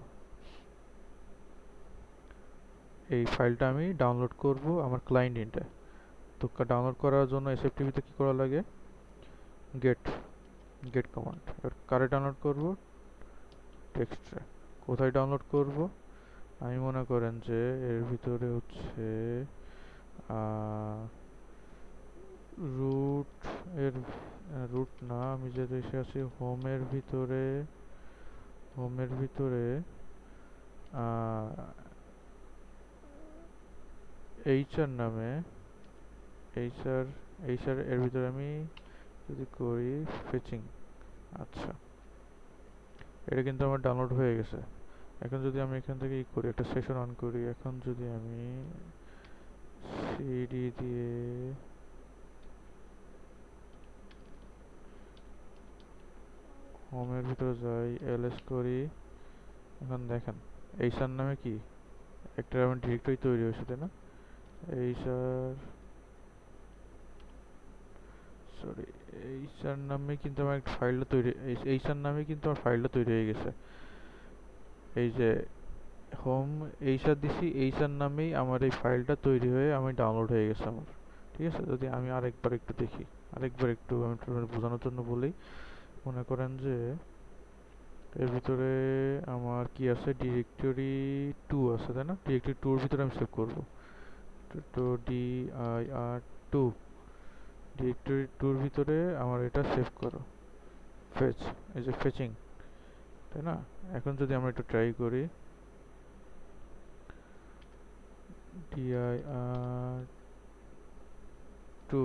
এই ফাইলটা আমি ডাউনলোড করব আমার ক্লায়েন্ট ইন্ডে। তো ডাউনলোড করার জন্য এসএফটিপিতে কি করা লাগে, গেট গেট কমান্ড। এবার কারে ডাউনলোড করব, টেক্সটে। কোথায় ডাউনলোড করব, আমি মনে করেন যে এর ভিতরে হচ্ছে রুট, এর রুট না, আমি যে দেশে আছি হোমের ভিতরে, হোমের ভিতরে এইচআর নামে এইচআর এইচআর এর ভিতরে আমি যদি করি ফেচিং, আচ্ছা এটা কিন্তু আমার ডাউনলোড হয়ে গেছে। এখন যদি আমি এখান থেকে ই করি, একটা সেশন অন করি, এখন যদি আমি সিডি দিয়ে হোমের ভিতরে যাই, এলএস করি, এখন দেখেন এইচআর নামে কি একটা আমার ডিরেক্টরি তৈরি হয়েছে, তাই না? এইচআর, সরি, এইচআর নামে কিন্তু আমার একটা ফাইলটা তৈরি, এইচআর নামে কিন্তু আমার ফাইলটা তৈরি হয়ে গেছে। এই যে হোম এইচআর দিছি, এইচআর নামেই আমার এই ফাইলটা তৈরি হয়ে আমি ডাউনলোড হয়ে গেছে আমার। ঠিক আছে, যদি আমি আরেকবার একটু দেখি, আরেকবার একটু আমি বোঝানোর জন্য বলি। মনে করেন যে এর ভিতরে আমার কি আছে, ডিরেক্টরি 2 আছে, তাই না? ডিরেক্টরি 2 এর ভিতরে আমি সেভ করব। তো dir2, ডিরেক্টরি 2 এর ভিতরে আমার এটা সেভ করো, ফেচ, এই যে ফেচিং, তাই না? এখন যদি আমরা একটু ট্রাই করি, dir2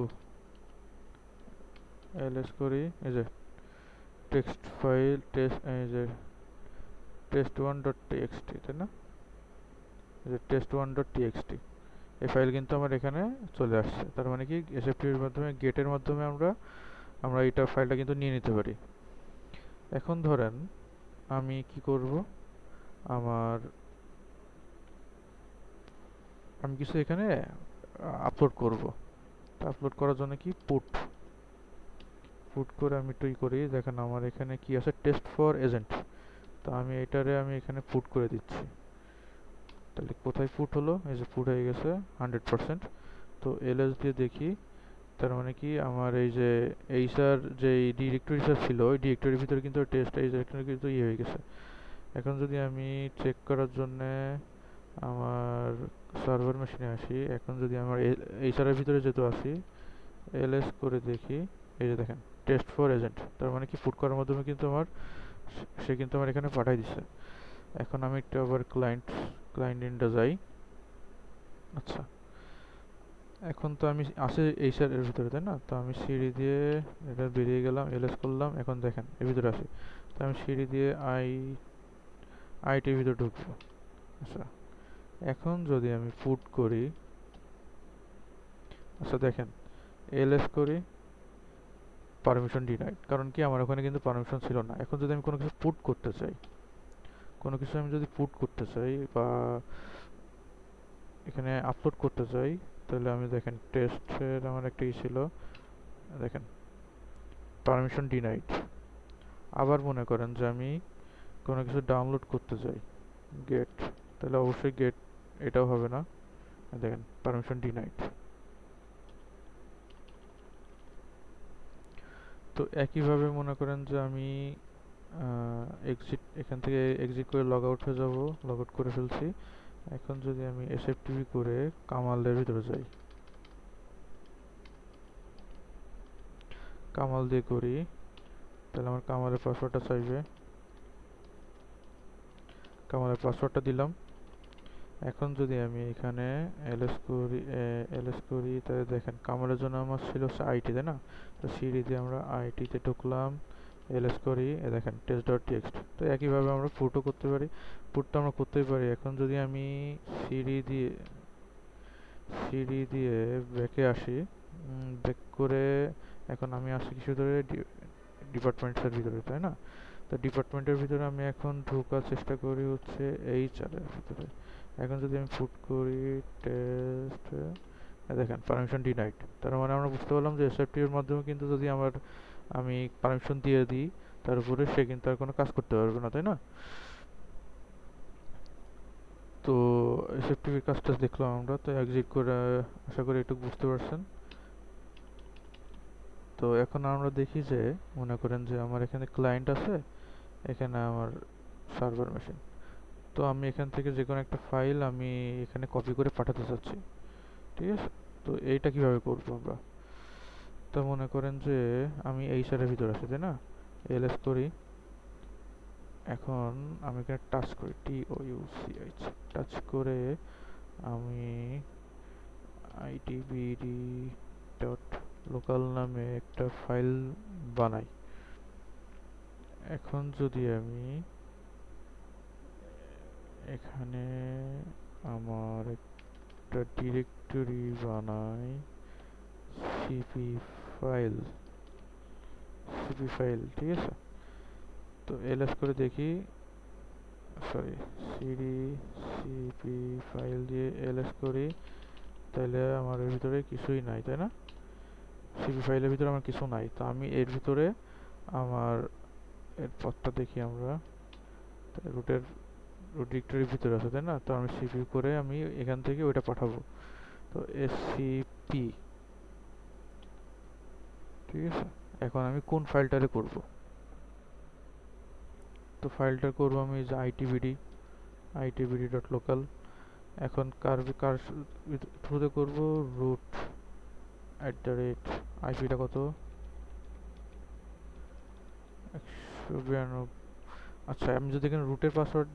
ls করি, এই যে টেক্সট ফাইল, টেস্ট, এই যে test1.txt, তাই না? এই যে test1.txt, এই ফাইল কিন্তু আমার এখানে চলে আসছে। তার মানে কি এসএফটির মাধ্যমে, গেটের মাধ্যমে আমরা আমরা এটা ফাইলটা কিন্তু নিয়ে নিতে পারি। এখন ধরেন আমি কি করব, আমার আমি কিছু এখানে আপলোড করব। আপলোড করার জন্য কি পুট পুট করে আমি একটু করি, দেখেন আমার এখানে কি আছে, টেস্ট ফর এজেন্ট। তো আমি এটারে আমি এখানে পুট করে দিচ্ছি। তাহলে কোথায় পুট হলো, এই যে পুট হয়ে গেছে 100%। তো এলএস দিয়ে দেখি, তার মানে কি আমার এই যে এইচআর যে ডিরেক্টরি ছিল, ওই ডিরেক্টরির ভিতরে কিন্তু টেস্ট এই ডিরেক্টরি কিন্তু ইয়ে হয়ে গেছে। এখন যদি আমি চেক করার জন্য আমার সার্ভার মেশিনে আসি, এখন যদি আমার এইচআর এর ভিতরে যেহেতু আসি, এলএস করে দেখি, এই যে দেখেন টেস্ট ফর এজেন্ট, তার মানে কি পুট করার মাধ্যমে কিন্তু আমার সে কিন্তু আমার এখানে পাঠাই দিচ্ছে। এখন আমি একটু আবার ক্লায়েন্ট ইন্ডা যাই, আচ্ছা এখন তো আমি আসে এইচআর এর ভিতরে, তাই না? তো আমি সিঁড়ি দিয়ে এটা বেরিয়ে গেলাম, এলএস করলাম, এখন দেখেন এর ভিতরে আসি। তো আমি সিঁড়ি দিয়ে আইটির ভিতরে ঢুকবো। আচ্ছা এখন যদি আমি পুট করি, আচ্ছা দেখেন এলএস করি, পারমিশন ডিনাইড, কারণ কি আমার ওখানে কিন্তু পারমিশন ছিল না। এখন যদি আমি কোনো কিছু পুট করতে চাই, কোনো কিছু আমি যদি পুট করতে চাই বা এখানে আপলোড করতে চাই, তাহলে আমি দেখেন টেস্টের আমার একটা ই ছিল, দেখেন পারমিশন ডিনাইড। আবার মনে করেন যে আমি কোনো কিছু ডাউনলোড করতে চাই, গেট, তাহলে অবশ্যই গেট, এটাও হবে না, দেখেন পারমিশন ডিনাইড। তো একইভাবে মনে করেন যে আমি এক্সিট, এখান থেকে এক্সিট করে লগ আউট হয়ে যাব, লগ আউট করে ফেলছি। এখন যদি আমি এসএফটিভি করে কামালের ভিতরে যাই, কামাল দিয়ে করি, তাহলে আমার কামালের পাসওয়ার্ডটা চাইবে, কামালের পাসওয়ার্ডটা দিলাম। এখন যদি আমি এখানে এলএস করি, তাহলে দেখেন কামালের জন্য আমার ছিল আইটি, তাই না? তো সিডি দিয়ে আমরা আইটিতে ঢুকলাম, এলএস করি, দেখেন টেস্ট.txt। তো একইভাবে আমরা পুটও করতে পারি, পুটটা আমরা করতেই পারি। এখন যদি আমি সিডি দিয়ে সিডি দিয়ে ব্যাকে আসি, ব্যাক করে এখন আমি আসি কিছু ধরে ডিপার্টমেন্টসের ভিতরে, তাই না? তো ডিপার্টমেন্টের ভিতরে আমি এখন ঢোকার চেষ্টা করি হচ্ছে এইচআর এর ভিতরে। এখন যদি আমি পুট করি টেস্ট, দেখেন পারমিশন ডিনাইড, তার মানে আমরা বুঝতে পারলাম যে এসএফটি এর মাধ্যমে কিন্তু যদি আমি পারমিশন দিয়ে দিই, তার উপরে সে কিন্তু আর কোনো কাজ করতে পারবে না, তাই না? তো এসএফটির কাজটা দেখলাম আমরা, তো এক্সিট করে আশা করি একটু বুঝতে পারছেন। তো এখন আমরা দেখি যে মনে করেন যে আমার এখানে ক্লায়েন্ট আছে, এখানে আমার সার্ভার মেশিন। তো আমি এখান থেকে যে কোনো একটা ফাইল আমি এখানে কপি করে পাঠাতে চাচ্ছি, ঠিক আছে? তো এইটা কিভাবে করবো আমরা? তো মনে করেন যে আমি এইচআর এর ভিতর আছি, তাই না? এলএস করি, এখন আমি এখানে টাচ করি, TOUCH, টাচ করে আমি আইটিবিডি ডট লোকাল নামে একটা ফাইল বানাই। এখন যদি আমি এখানে আমার একটা ডিরেক্টরি বানাই, সিপি ফাইল, ঠিক আছে। তো এলএস করে দেখি, সরি, সিডি সিপি ফাইল দিয়ে এলএস করি, তাহলে আমার এর ভিতরে কিছুই নাই, তাই না? সিপি ফাইলের ভিতরে আমার কিছু নাই। তো আমি এর ভিতরে আমার এর পথটা দেখি আমরা, রুটের ডিরেক্টরির ভিতরে আছে, তাই না? তো আমি সিপি করে আমি এখান থেকে ওইটা পাঠাবো। তো এসসিপি, ঠিক আছে। এখন আমি কোন ফাইলটারে করব? তো ফাইলটা করব আমি যে আইটিবিডি ডট লোকাল। এখন কার থ্রুতে করব? রুট আইপিটা কত? 192। আচ্ছা, আমি যদি এখানে রুটের পাসওয়ার্ড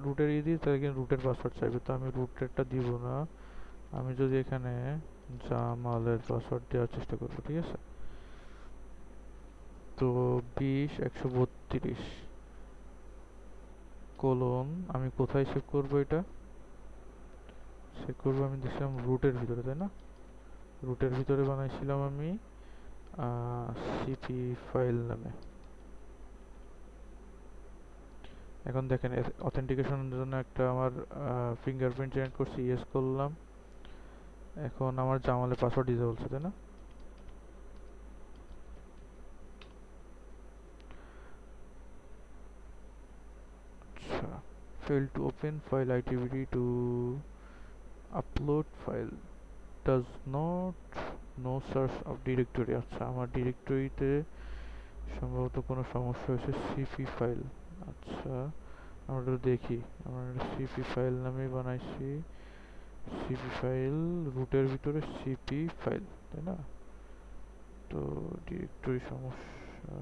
রুটের দিই, তাহলে এখানে রুটের পাসওয়ার্ড চাইবে, তো আমি রুটেরটা দিব না। আমি যদি এখানে জামালের পাসওয়ার্ড দেওয়ার চেষ্টা করবো, ঠিক আছে। তো 20 132 কোলন, আমি কোথায় সেভ করবো এটা? সেভ করবো আমি দেখছিলাম রুটের ভিতরে, তাই না? রুটের ভিতরে বানাইছিলাম আমি সিপি ফাইল নামে। এখন দেখেন, অথেন্টিকেশনের জন্য একটা আমার ফিঙ্গারপ্রিন্ট জেনারেট করছি, ইয়েস করলাম। এখন আমার জামালের পাসওয়ার্ড দিতে বলছে, তাই না? আচ্ছা, fail to open file ITBD to upload file does not no search of directory। আচ্ছা, আমার ডিরেক্টরিতে সম্ভবত কোনো সমস্যা হয়েছে, সিপি ফাইল। আচ্ছা, আমরা দেখি, আমরা সিপি ফাইল নামে বানাইছি, সিপি ফাইল, রুটের ভিতরে সিপি ফাইল, তাই না? তো ডিরেক্টরি সমস্যা,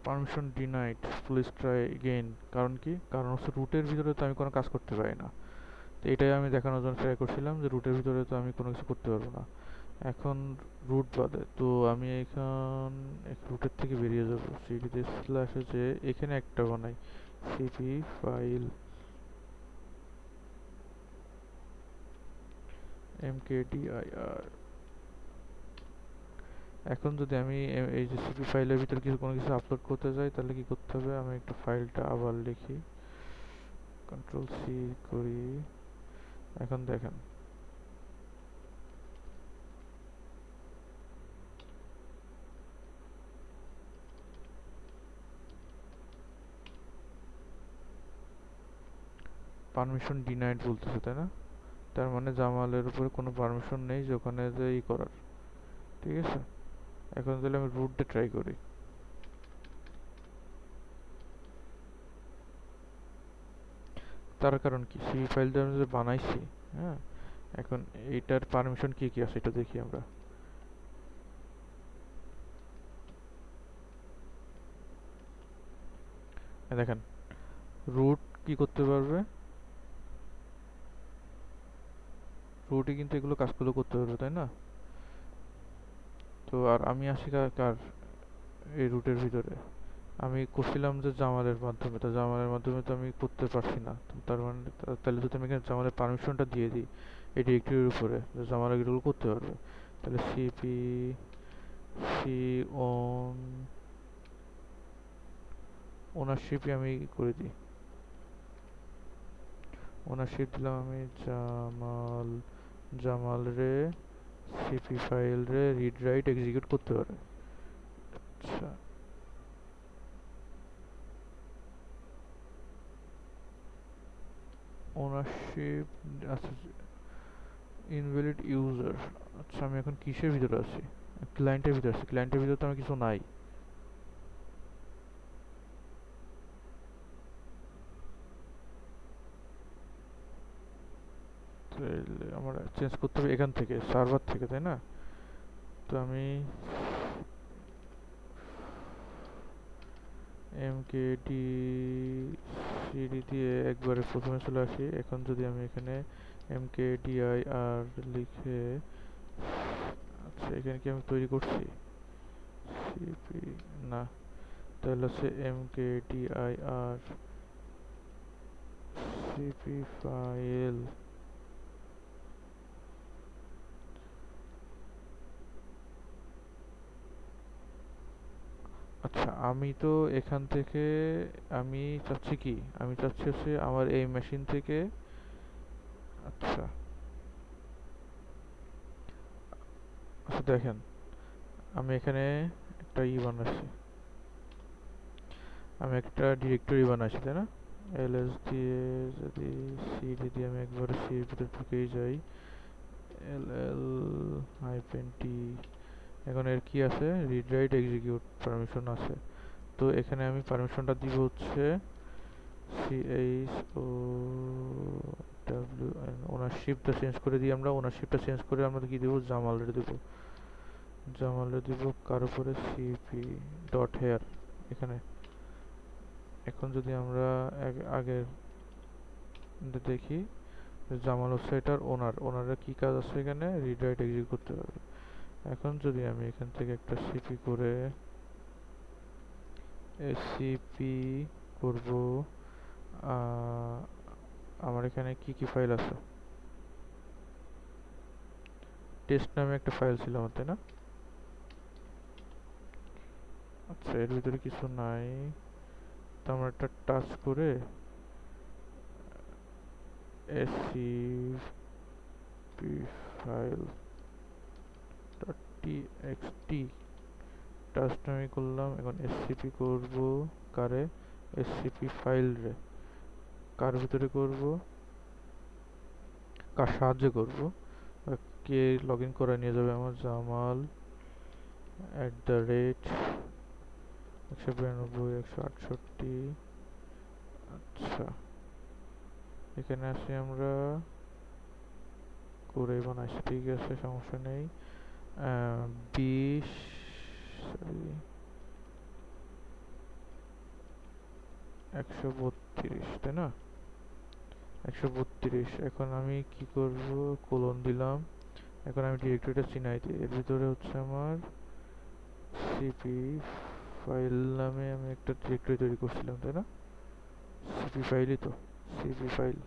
permission denied, please try again. কারণ কি? কারণ হচ্ছে রুটের ভিতরে তো আমি কোনো কাজ করতে পারি না। তো এটাই আমি দেখানোর জন্য ট্রাই করছিলাম যে রুটের ভিতরে তো আমি কোনো কিছু করতে পারবো না। এখন রুট বাদে তো আমি এখন রুটের থেকে বেরিয়ে যাবো, সিডিতে স্ল্যাশে যে এখানে একটা বানাই, সিপি ফাইল mkdir। এখন যদি আমি এই যে সিপি ফাইলের ভিতরে কোনো কিছু আপলোড করতে যাই, তাহলে কি করতে হবে? আমি একটু ফাইলটা আবার লিখি, কন্ট্রোল সি করি। এখন দেখেন, পারমিশন ডিনাইড বলতেছে, তাই না? তার মানে জামালের উপরে কোনো পারমিশন নেই যে ওখানে যে করার, ঠিক আছে। এখন তাহলে আমি রুট দিয়ে ট্রাই করি। তার কারণ কি? সিভি ফাইলটা আমি যে বানাইছি, হ্যাঁ, এখন এইটার পারমিশন কি কি আছে এটা দেখি আমরা। দেখেন, রুট কি করতে পারবে? রুটই কিন্তু এগুলো কাজগুলো করতে পারবে, তাই না? তো আর আমি আসি কার এই রুটের ভিতরে? আমি করছিলাম যে জামালের মাধ্যমে, তো জামালের মাধ্যমে তো আমি করতে পারছি না। তো তার মানে তাহলে যদি আমি এখানে জামালের পারমিশনটা দিয়ে দিই এই ডিরেক্টরির উপরে, যে জামাল এগুলো করতে পারবে, তাহলে সিপি সি ওন ওনারশিপই আমি করে দিই। ওনারশিপ দিলাম আমি জামাল রে সিপি ফাইল রে রিড রাইট এক্সিকিউট করতে পারে। আচ্ছা, ওনারশিপ, আচ্ছা, ইনভ্যালিড ইউজার। আচ্ছা, আমি এখন কিসের ভিতরে আছি? ক্লায়েন্টের ভিতরে আছি। ক্লায়েন্টের ভিতরে তো আমার কিছু নাই। তাহলে আমার চেঞ্জ করতে হবে এখান থেকে, সার্ভার থেকে, তাই না? তো আমি এমকেডি সিডি দিয়ে একবারে প্রথমে চলে আসি। এখন যদি আমি এখানে এমকেডিআইআর লিখে, আচ্ছা এখানে কি আমি তৈরি করছি সিপি? না, তাহলে হচ্ছে এমকেডিআইআর সিপি ফাইল। আচ্ছা আমি তো এখান থেকে, আমি চাচ্ছি কি, আমি চাচ্ছি হচ্ছে আমার এই মেশিন থেকে, আচ্ছা আচ্ছা দেখেন, আমি এখানে একটা বানাচ্ছি, আমি একটা ডিরেক্টরি বানাচ্ছি, তাই না? এলএস দিয়ে যদি সিডি দিয়ে আমি একবারে সির ভিতরে ঢুকেই যাই, এল এল হাইফেন টি, এখন এর কি আছে, রিড রাইট এক্সিকিউট পারমিশন আছে। তো এখানে আমি পারমিশনটা দিব হচ্ছে সিএইচ ও ডাব্লিউ, ওনারশিপটা চেঞ্জ করে দিই আমরা, ওনারশিপটা চেঞ্জ করে আমরা কি দেবো, জামালের দেবো, জামালের দিব কার উপরে, সিপি ডট হেয়ার এখানে। এখন যদি আমরা আগের দেখি, জামাল হচ্ছে এটার ওনার, ওনারের কি কাজ আছে এখানে, রিড রাইট এক্সিকিউট করতে পারবে। এখন যদি আমি এখান থেকে একটা সিপি করে সিপি করব, আমার এখানে কি কি ফাইল আছে, টেস্ট নামে একটা ফাইল ছিল আমার, তাই না? আচ্ছা এর ভিতরে কিছু নাই, তো আমরা একটা টাচ করে SCP file dot TXT touch নামে করলাম। এখন এসসিপি করব কারে, এসসিপি ফাইল রে কার ভিতরে করব, কার সাহায্যে করব, কে লগ ইন করে নিয়ে যাবে আমার, জামাল @ 192.168। আচ্ছা এখানে আসি আমরা, করে বানাইছি, ঠিক আছে সমস্যা নেই। 20, সরি 132, তাই না? 132। এখন আমি কি করব, কোলন দিলাম। এখন আমি ডিরেক্টরিটা চিনাই দিই, এর ভিতরে হচ্ছে আমার সিপি ফাইল নামে আমি একটা ডিরেক্টরি তৈরি করছিলাম, তাই না? সিপি ফাইলই তো, সিপি ফাইল।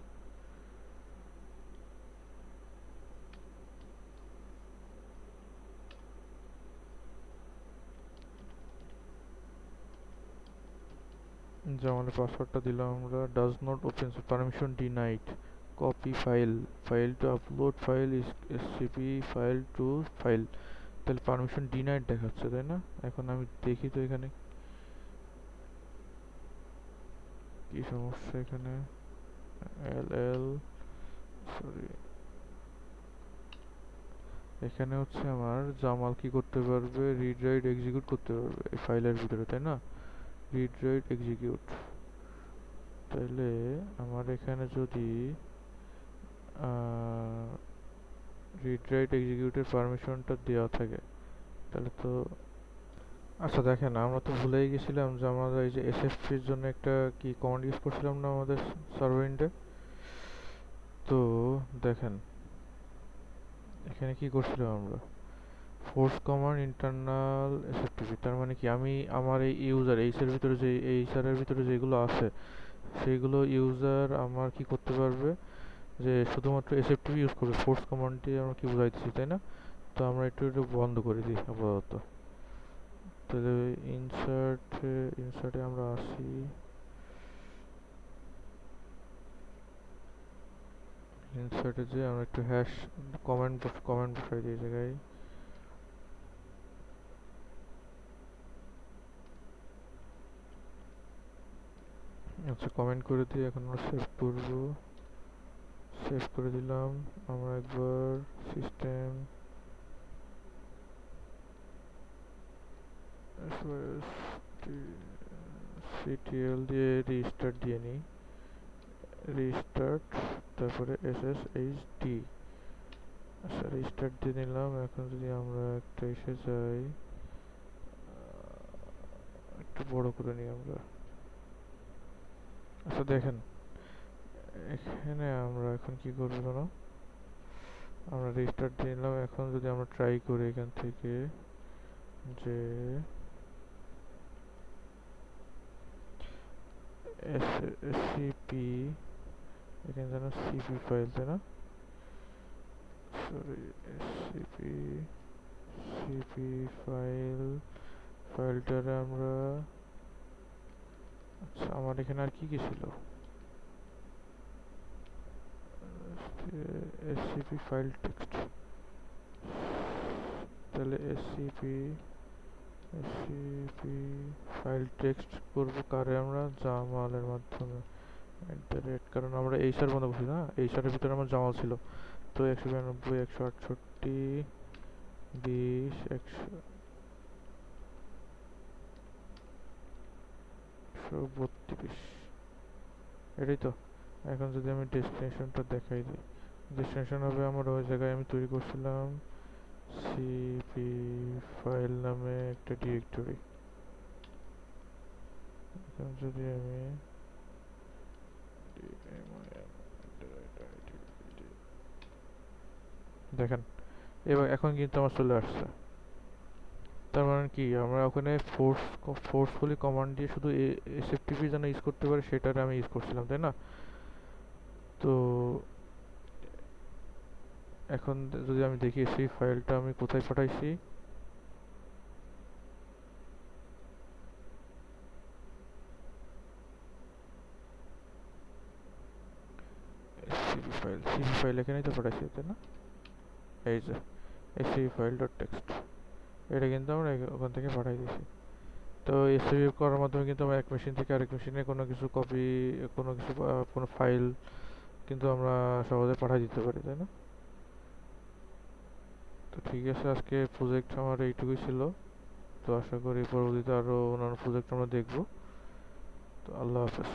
যেমন পাসওয়ার্ডটা দিলাম আমরা, does not open, permission denied, copy file, file to upload file is SCP file to file, তাহলে পারমিশন ডিনাইড দেখাচ্ছে, তাই না? এখন আমি দেখি তো এখানে কি সমস্যা, এখানে এল এল, সরি এখানে হচ্ছে আমার জামাল কি করতে পারবে, রিড রাইট এক্সিকিউট করতে পারবে এই ফাইলের ভিতরে, তাই না? রিড রাইট এক্সিকিউট, তাহলে আমার এখানে যদি রিড রাইট এক্সিকিউটের পারমিশনটা দেওয়া থাকে তাহলে তো, আচ্ছা দেখেন আমরা তো ভুলেই গেছিলাম যে আমরা এই যে এসএফপির জন্য একটা কি কমান্ড ইউজ করছিলাম না আমাদের সার্ভার ইন্ডে। তো দেখেন এখানে কি করছিলাম আমরা, ফোর্স কমান্ড ইন্টারনাল এসএফটিপি, তার মানে কি আমি আমার এই ইউজার এইচের ভিতরে যে এইচআর ভিতরে যেগুলো আছে সেইগুলো ইউজার আমার কি করতে পারবে, যে শুধুমাত্র এসএফটিপি ইউজ করবে, ফোর্স কমান্ডটি আমরা কি বুঝাইতেছি, তাই না? তো আমরা একটু একটু বন্ধ করে দিই আপাতত। তাহলে ইনসার্টে আমরা আসি, ইনসার্টে যে আমরা একটু হ্যাশ কমেন্ট বসাই দিই এই জায়গায়। আচ্ছা কমেন্ট করে দিয়ে এখন আমরা সেভ করব, সেভ করে দিলাম। আমরা একবার সিস্টেম সিটিএল দিয়ে রিস্টার্ট দিয়ে নিই, রিস্টার্ট তারপরে SSHD। আচ্ছা রিস্টার্ট দিয়ে নিলাম। এখন যদি আমরা একটা এসে যাই, একটু বড় করে নিই আমরা। আচ্ছা দেখেন, এখানে আমরা এখন কি করবো জানো, আমরা রিস্টার্ট দিয়ে নিলাম। এখন যদি আমরা ট্রাই করি এখান থেকে যে SCP, এখানে যেন সিপি ফাইল, তাই না? সরি, SCP সিপি ফাইল, ফাইলটারে আমরা, আচ্ছা আমার এখানে আর কি কি ছিল, SCP ফাইল টেক্সট, তাহলে SCP ফাইল টেক্সট করবো কারে আমরা, জামালের মাধ্যমে কারণ আমরা এই সার বন্ধ করছি না, এই সারের ভিতরে আমার জামাল ছিল। তো 192 168 20 132, এটাই তো। এখন যদি আমি ডেস্টিনেশনটা দেখাই দিই, ডেস্টিনেশন হবে আমার ওই জায়গায় আমি তৈরি করছিলাম সিপি ফাইল নামে একটা ডিরেক্টরি। এখন যদি আমি দেখেন, এবার এখন কিন্তু আমার চলে আসছে। তার মানে কি, আমরা ওখানে ফোর্সফুলি কমান্ড দিয়ে শুধু এসএফটিপি যেন ইউজ করতে পারে সেটারে আমি ইউজ করছিলাম, তাই না? তো এখন যদি আমি দেখি সেই ফাইলটা আমি কোথায় পাঠাইছি, সিপি ফাইল এখানেই তো পাঠাইছি, তাই না? এই যে সিপি ফাইল ডট টেক্সট, এটা কিন্তু আমরা ওখান থেকে পাঠাই দিয়েছি। তো এসএফটি করার মাধ্যমে কিন্তু আমরা এক মেশিন থেকে আরেক মেশিনে কোনো কিছু কপি, কোনো কিছু কোনো ফাইল কিন্তু আমরা সহজে পাঠিয়ে দিতে পারি, তাই না? তো ঠিক আছে, আজকে প্রজেক্ট আমার এইটুকুই ছিল। তো আশা করি পরবর্তীতে আরও অন্যান্য প্রজেক্ট আমরা দেখব। তো আল্লাহ হাফেজ।